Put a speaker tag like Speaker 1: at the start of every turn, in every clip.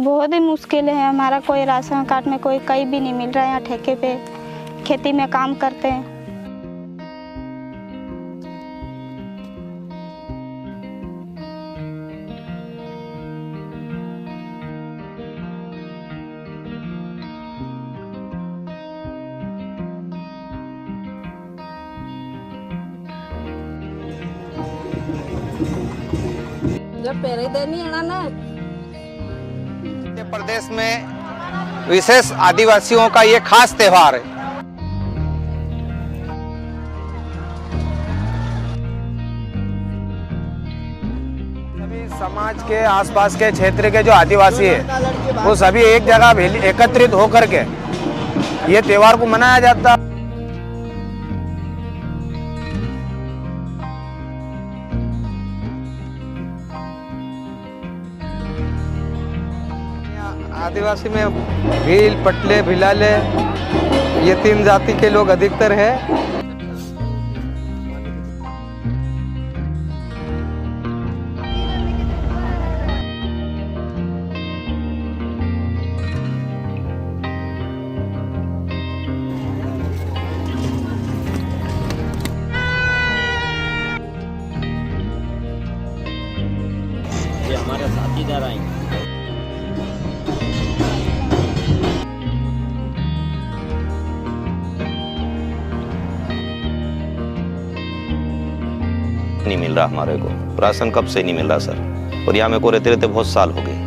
Speaker 1: बहुत ही मुश्किल है। हमारा कोई राशन कार्ड में कोई कहीं भी नहीं मिल रहा है। यहाँ ठेके पे खेती में काम करते हैं।
Speaker 2: मध्य प्रदेश में विशेष आदिवासियों का ये खास त्योहार है। सभी समाज के आसपास के क्षेत्र के जो आदिवासी है वो सभी एक जगह एकत्रित होकर के ये त्योहार को मनाया जाता है। आदिवासी में भील, पटले, भिलाले ये 3 जाति के लोग अधिकतर है।
Speaker 3: ये हमारे साथीदार आएंगे।
Speaker 4: नहीं मिल रहा हमारे को राशन, कब से नहीं मिल रहा सर। और यहाँ मेरे को रहते रहते बहुत साल हो गए।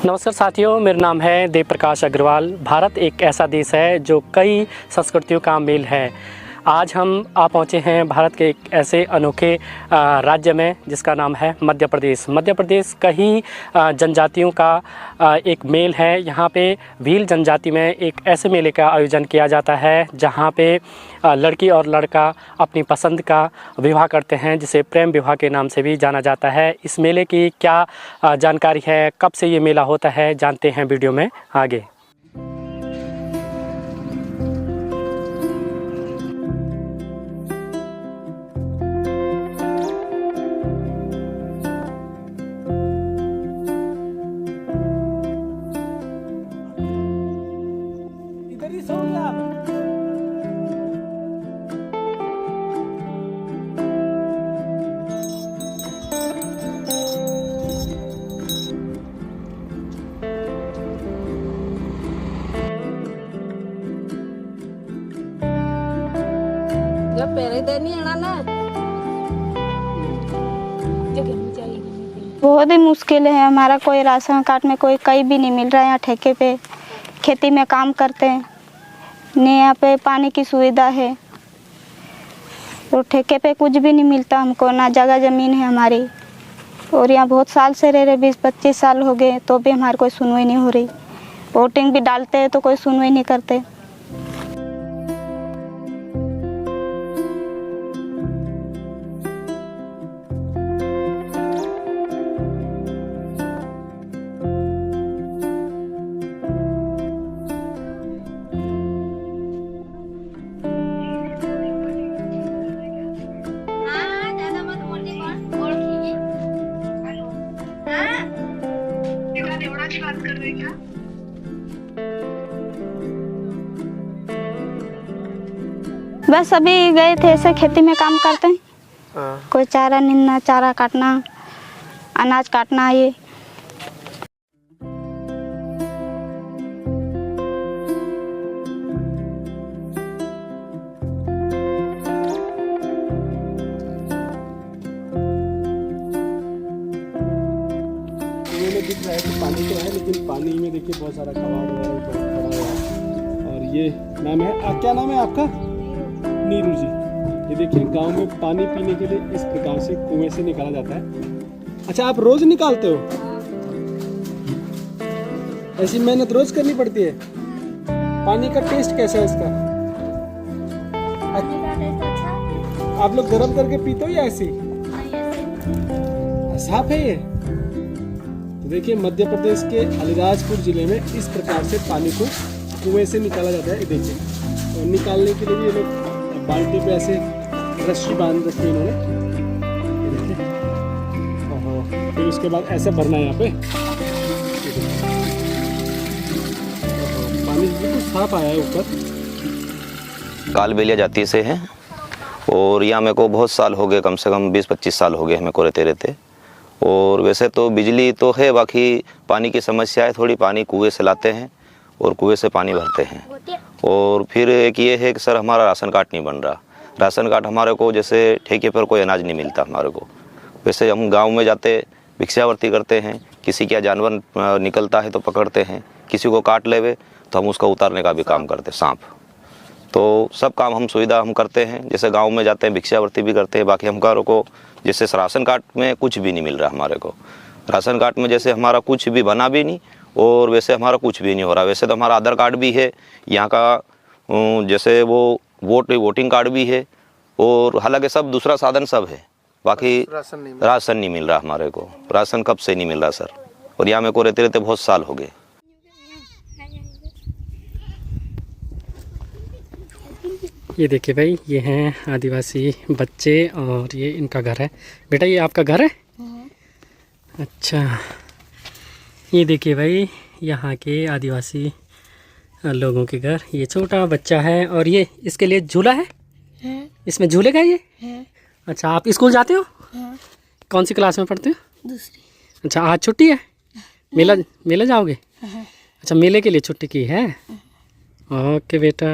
Speaker 5: नमस्कार साथियों, मेरा नाम है देव प्रकाश अग्रवाल। भारत एक ऐसा देश है जो कई संस्कृतियों का मेल है। आज हम आ पहुँचे हैं भारत के एक ऐसे अनोखे राज्य में जिसका नाम है मध्य प्रदेश। मध्य प्रदेश कई जनजातियों का एक मेल है। यहाँ पे भील जनजाति में एक ऐसे मेले का आयोजन किया जाता है जहाँ पे लड़की और लड़का अपनी पसंद का विवाह करते हैं, जिसे प्रेम विवाह के नाम से भी जाना जाता है। इस मेले की क्या जानकारी है, कब से ये मेला होता है, जानते हैं वीडियो में आगे।
Speaker 1: बहुत ही मुश्किल है। हमारा कोई राशन कार्ड में कोई कहीं भी नहीं मिल रहा है। यहाँ ठेके पे खेती में काम करते हैं। नहीं यहाँ पे पानी की सुविधा है तो ठेके पे कुछ भी नहीं मिलता हमको, ना जगह ज़मीन है हमारी। और यहाँ बहुत साल से रह रहे, 20-25 साल हो गए, तो भी हमारी कोई सुनवाई नहीं हो रही। वोटिंग भी डालते हैं तो कोई सुनवाई नहीं करते। बस अभी गए थे, ऐसे खेती में काम करते हैं। कोई चारा निन्ना, चारा काटना, अनाज काटना। ये
Speaker 6: दिख रहा है कि पानी तो है, लेकिन पानी में देखिए बहुत सारा कबाड़ वगैरह पड़ा हुआ है। और ये नाम है, क्या नाम है आपका? नीरू जी। ये देखिए गांव में पानी पीने के लिए इस प्रकार से कुएं से निकाला जाता है। अच्छा, आप रोज निकालते हो? ऐसी मेहनत रोज करनी पड़ती है। पानी का टेस्ट कैसा है इसका? आप लोग गर्म करके पीते हो या ऐसे ही? साफ है ये? तो देखिए मध्य प्रदेश के अलीराजपुर ज़िले में इस प्रकार से पानी को कुएं से निकाला जाता है। ये देखिए, और निकालने के लिए भी ये लोग बाल्टी पे ऐसे रस्सी बांध रखी है इन्होंने। ये देखिए, ओहो, फिर उसके बाद ऐसे भरना है यहाँ पे। पानी बिल्कुल साफ आया है ऊपर।
Speaker 4: कालबेलिया जाति से हैं और यहाँ मेरे को बहुत साल हो गए, कम से कम 20-25 साल हो गए मेरे को रहते रहते। और वैसे तो बिजली तो है, बाकी पानी की समस्या है थोड़ी। पानी कुएं से लाते हैं और कुएं से पानी भरते हैं। और फिर एक ये है कि सर हमारा राशन कार्ड नहीं बन रहा। राशन कार्ड हमारे को जैसे ठेके पर कोई अनाज नहीं मिलता हमारे को। वैसे हम गांव में जाते भिक्षावृत्ति करते हैं, किसी का जानवर निकलता है तो पकड़ते हैं, किसी को काट लेवे तो हम उसका उतारने का भी काम करते हैं, सांप। तो सब काम हम सुविधा हम करते हैं। जैसे गांव में जाते हैं भिक्षावृत्ति भी करते हैं। बाकी हमकारों को जैसे राशन कार्ड में कुछ भी नहीं मिल रहा हमारे को। राशन कार्ड में जैसे हमारा कुछ भी बना भी नहीं और वैसे हमारा कुछ भी नहीं हो रहा। वैसे तो हमारा आधार कार्ड भी है यहाँ का, जैसे वो वोटिंग कार्ड भी है, और हालांकि सब दूसरा साधन सब है, बाकी राशन नहीं मिल रहा हमारे को। राशन कब से नहीं मिल रहा सर, और यहाँ मेरे को रहते रहते बहुत साल हो गए।
Speaker 5: ये देखिए भाई, ये हैं आदिवासी बच्चे और ये इनका घर है। बेटा ये आपका घर है? अच्छा, ये देखिए भाई यहाँ के आदिवासी लोगों के घर। ये छोटा बच्चा है और ये इसके लिए झूला है, इसमें झूलेगा ये। अच्छा, आप स्कूल जाते हो? कौन सी क्लास में पढ़ते हो?
Speaker 7: दूसरी।
Speaker 5: अच्छा, आज छुट्टी है? मेला जाओगे? अच्छा, मेले के लिए छुट्टी की है। ओके बेटा।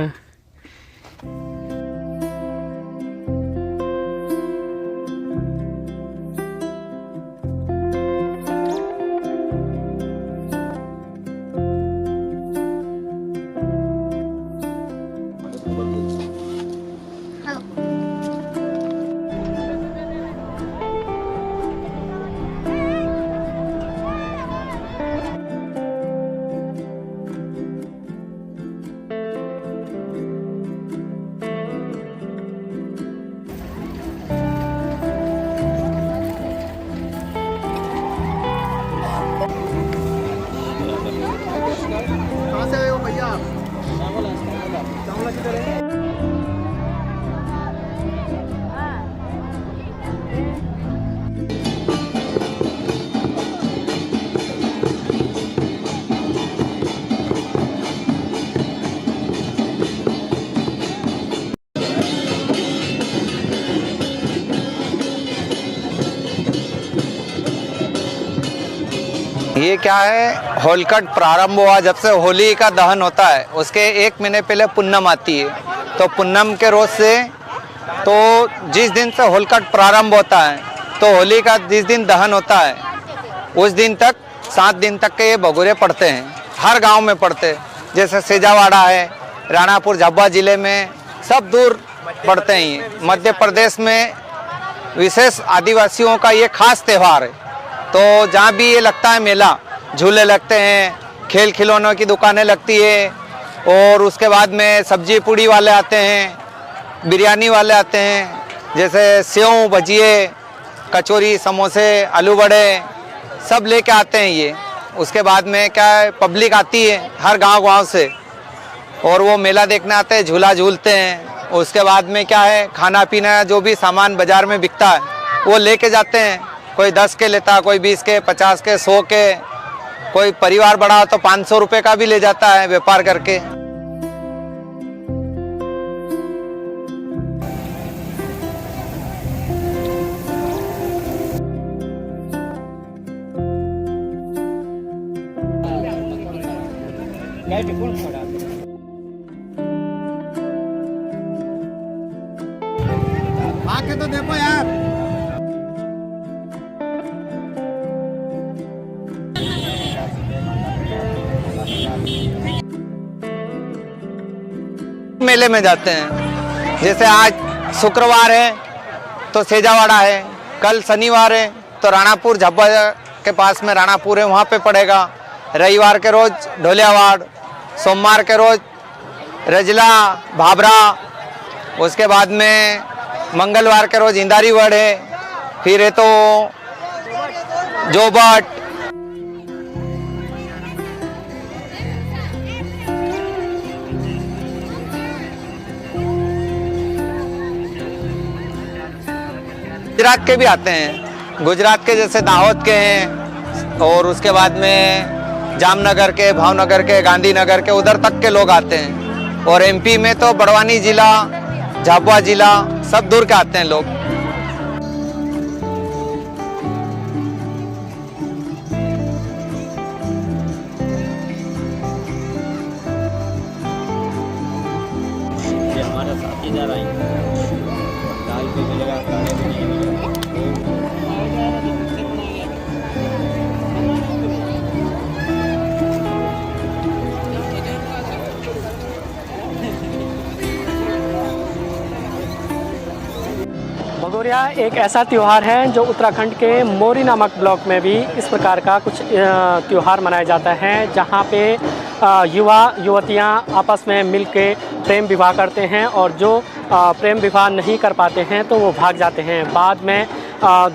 Speaker 8: ये क्या है, होलिकट प्रारंभ हुआ जब से होली का दहन होता है, उसके 1 महीने पहले पूनम आती है। तो पूनम के रोज से, तो जिस दिन से होलिकट प्रारंभ होता है, तो होली का जिस दिन दहन होता है उस दिन तक 7 दिन तक के ये भगोरे पड़ते हैं। हर गांव में पड़ते हैं, जैसे सेजावाड़ा है, राणापुर झाबुआ जिले में, सब दूर पड़ते हैं। ये मध्य प्रदेश में विशेष आदिवासियों का ये खास त्यौहार है। तो जहाँ भी ये लगता है मेला, झूले लगते हैं, खेल खिलौनों की दुकानें लगती है, और उसके बाद में सब्जी पूड़ी वाले आते हैं, बिरयानी वाले आते हैं, जैसे सेव, भजिए, कचौरी, समोसे, आलू बड़े सब लेके आते हैं ये। उसके बाद में क्या है, पब्लिक आती है हर गांव से, और वो मेला देखने आते हैं, झूला झूलते हैं। उसके बाद में क्या है, खाना पीना जो भी सामान बाज़ार में बिकता है वो लेके जाते हैं। कोई 10 के लेता, कोई 20 के, 50 के, 100 के, कोई परिवार बड़ा हो तो 500 रुपये का भी ले जाता है व्यापार करके। आके तो देखो यार। मेले में जाते हैं, जैसे आज शुक्रवार है तो सेजावाड़ा है, कल शनिवार है तो राणापुर झाबुआ के पास में राणापुर है, वहाँ पे पड़ेगा। रविवार के रोज ढोलियावाड़, सोमवार के रोज रजला, भाबरा, उसके बाद में मंगलवार के रोज इंदारीवड़ है, फिर है तो जोबट। गुजरात के भी आते हैं, गुजरात के जैसे दाहोद के हैं और उसके बाद में जामनगर के, भावनगर के, गांधीनगर के, उधर तक के लोग आते हैं। और एमपी में तो बड़वानी जिला, झाबुआ जिला, सब दूर के आते हैं लोग।
Speaker 3: ये हमारे साथीदार आएंगे, दाल भी मिलेगा, खाने भी नहीं मिलेगा।
Speaker 5: भगोरिया एक ऐसा त्यौहार है जो उत्तराखंड के मोरी नामक ब्लॉक में भी इस प्रकार का कुछ त्यौहार मनाया जाता है, जहाँ पे युवा युवतियाँ आपस में मिल के प्रेम विवाह करते हैं और जो प्रेम विवाह नहीं कर पाते हैं तो वो भाग जाते हैं। बाद में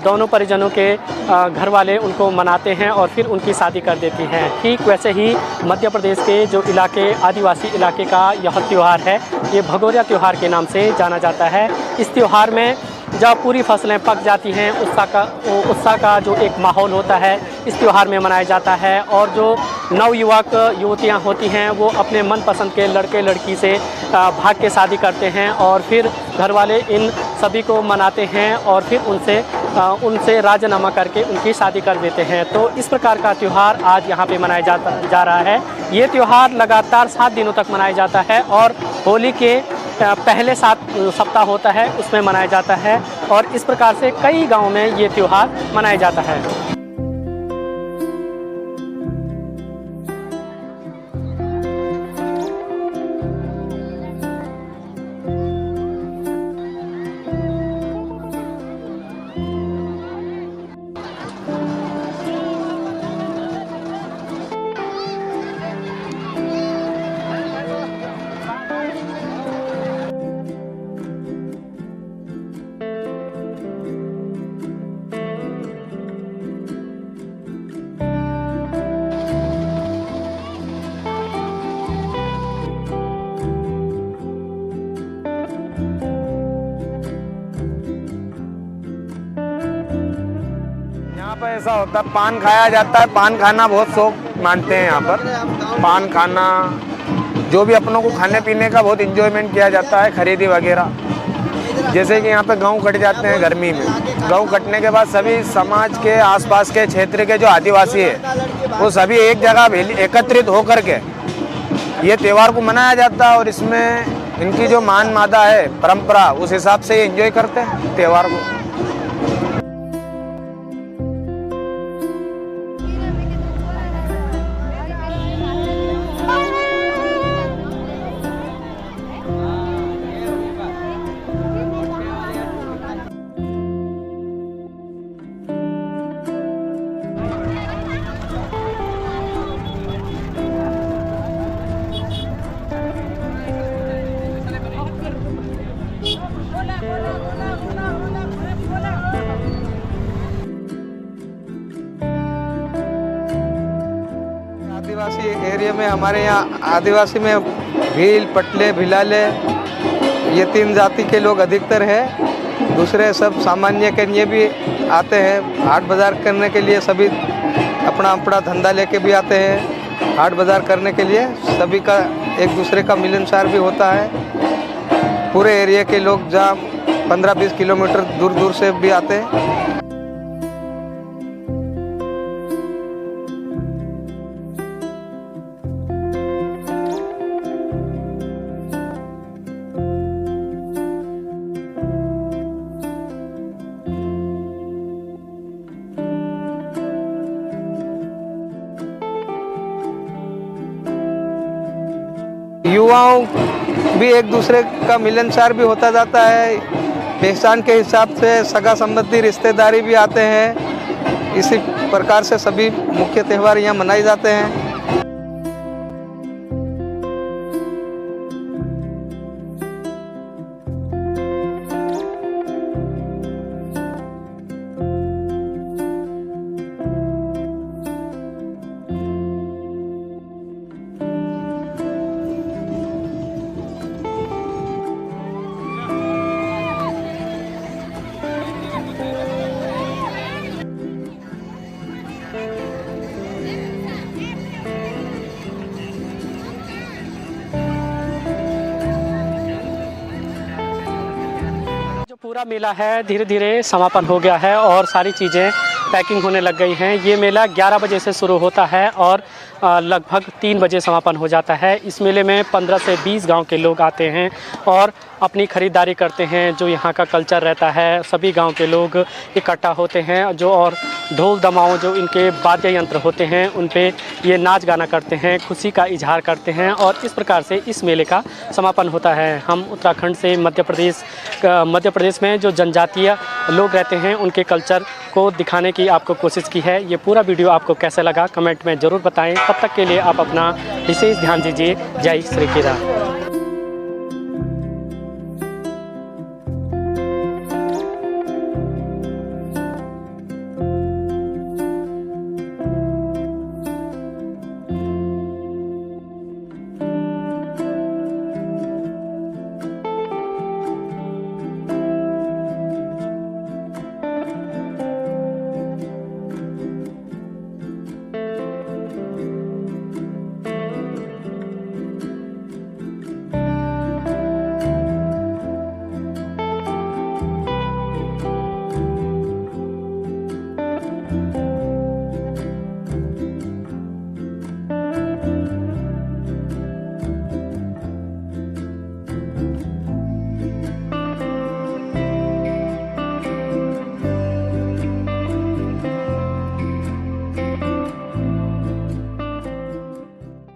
Speaker 5: दोनों परिजनों के घर वाले उनको मनाते हैं और फिर उनकी शादी कर देती हैं। ठीक वैसे ही मध्य प्रदेश के जो इलाके, आदिवासी इलाके का यह त्यौहार है, ये भगोरिया त्यौहार के नाम से जाना जाता है। इस त्यौहार में जब पूरी फसलें पक जाती हैं, उत्साह का जो एक माहौल होता है इस त्यौहार में मनाया जाता है। और जो नवयुवक युवतियां होती हैं वो अपने मनपसंद के लड़के लड़की से भाग के शादी करते हैं और फिर घर वाले इन सभी को मनाते हैं और फिर उनसे राजीनामा करके उनकी शादी कर देते हैं। तो इस प्रकार का त्यौहार आज यहाँ पे मनाया जा रहा है। ये त्यौहार लगातार 7 दिनों तक मनाया जाता है और होली के पहले 7 सप्ताह होता है उसमें मनाया जाता है और इस प्रकार से कई गांवों में ये त्यौहार मनाया जाता है।
Speaker 2: यहाँ पर ऐसा होता है, पान खाया जाता है। पान खाना बहुत शौक मानते हैं यहाँ पर। पान खाना, जो भी अपनों को खाने पीने का बहुत इंजॉयमेंट किया जाता है, खरीदी वगैरह। जैसे कि यहाँ पे गेहूँ कट जाते हैं गर्मी में, गेहूँ कटने के बाद सभी समाज के आसपास के क्षेत्र के जो आदिवासी है वो सभी एक जगह एकत्रित होकर के ये त्यौहार को मनाया जाता है। और इसमें इनकी जो मान मादा है, परंपरा, उस हिसाब से ये एंजॉय करते हैं त्यौहार को।
Speaker 8: आदिवासी एरिया में, हमारे यहाँ आदिवासी में भील, पटले, भिलाले, ये 3 जाति के लोग अधिकतर है। दूसरे सब सामान्य के लिए भी आते हैं। हाट बाज़ार करने के लिए सभी अपना अपना धंधा लेके भी आते हैं। हाट बाज़ार करने के लिए सभी का एक दूसरे का मिलनसार भी होता है। पूरे एरिया के लोग जहाँ 15-20 किलोमीटर दूर दूर से भी आते हैं। युवाओं भी एक दूसरे का मिलनसार भी होता जाता है। पहचान के हिसाब से सगा संबंधी रिश्तेदारी भी आते हैं। इसी प्रकार से सभी मुख्य त्यौहार यहाँ मनाए जाते हैं।
Speaker 5: पूरा मेला है धीरे धीरे समापन हो गया है और सारी चीज़ें पैकिंग होने लग गई हैं। ये मेला 11 बजे से शुरू होता है और लगभग 3 बजे समापन हो जाता है। इस मेले में 15 से 20 गांव के लोग आते हैं और अपनी ख़रीदारी करते हैं। जो यहाँ का कल्चर रहता है, सभी गांव के लोग इकट्ठा होते हैं जो और ढोल दमाओं जो इनके वाद्य यंत्र होते हैं उन पे ये नाच गाना करते हैं, खुशी का इजहार करते हैं और इस प्रकार से इस मेले का समापन होता है। हम उत्तराखंड से मध्य प्रदेश में जो जनजातीय लोग रहते हैं उनके कल्चर को दिखाने की आपको कोशिश की है। ये पूरा वीडियो आपको कैसा लगा कमेंट में ज़रूर बताएं। तब तक के लिए आप अपना विशेष ध्यान दीजिए। जय श्री केदार।